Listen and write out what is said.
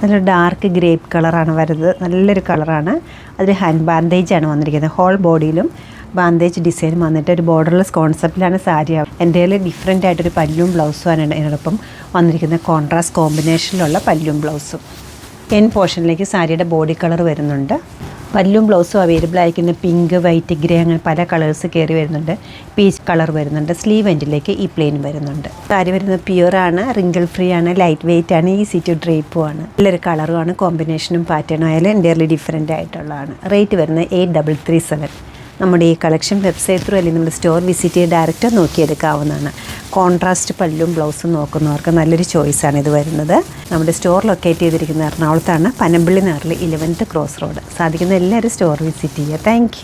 നല്ലൊരു dark grape കളറാണ് വരുന്നത്. നല്ലൊരു കളറാണ്. അതിൽ ഹാൻഡ് ബാൻഡേജാണ് വന്നിരിക്കുന്നത്. ഹോൾ ബോഡിയിലും ബാൻഡേജ് ഡിസൈൻ വന്നിട്ട് ഒരു ബോർഡർലെസ് കോൺസെപ്റ്റിലാണ് സാരി. എൻ്റെ കയ്യിൽ ഡിഫറെൻ്റ് ആയിട്ടൊരു പല്ലും ബ്ലൗസുമാണ് ഇതിനോടൊപ്പം വന്നിരിക്കുന്നത്. കോൺട്രാസ്റ്റ് കോമ്പിനേഷനിലുള്ള പല്ലും ബ്ലൗസും. എൻ പോർഷനിലേക്ക് സാരിയുടെ ബോഡി കളർ വരുന്നുണ്ട്. പല്ലും ബ്ലൗസും അവൈലബിൾ ആയിരിക്കുന്ന പിങ്ക്, വൈറ്റ്, ഗ്രേ അങ്ങനെ പല കളേഴ്സ് കയറി വരുന്നുണ്ട്. പീച്ച് കളർ വരുന്നുണ്ട്. സ്ലീവ് എൻഡിലേക്ക് ഈ പ്ലെയിൻ വരുന്നുണ്ട്. സാരി വരുന്നത് പ്യുവറാണ്, റിങ്കിൾ ഫ്രീ ആണ്, ലൈറ്റ് വെയ്റ്റ് ആണ്, ഈസി ടു ഡ്രേപ്പും ആണ്. നല്ലൊരു കളറുമാണ്. കോമ്പിനേഷനും പാറ്റേണും ആയാലും എൻ്റയർലി ഡിഫറെൻ്റ് ആയിട്ടുള്ളതാണ്. റേറ്റ് വരുന്നത് 8337. നമ്മുടെ ഈ കളക്ഷൻ വെബ്സൈറ്റ് ത്രൂ അല്ലെങ്കിൽ നമ്മുടെ സ്റ്റോർ വിസിറ്റ് ചെയ്ത് ഡയറക്റ്റ് നോക്കിയെടുക്കാവുന്നതാണ്. കോൺട്രാസ്റ്റ് പല്ലും ബ്ലൗസും നോക്കുന്നവർക്ക് നല്ലൊരു ചോയ്സാണ് ഇത് വരുന്നത്. നമ്മുടെ സ്റ്റോർ ലൊക്കേറ്റ് ചെയ്തിരിക്കുന്ന എറണാകുളത്താണ്, പനമ്പള്ളി നാറിൽ 11th ക്രോസ് റോഡ്. സാധിക്കുന്ന എല്ലാവരും സ്റ്റോർ വിസിറ്റ് ചെയ്യുക. താങ്ക്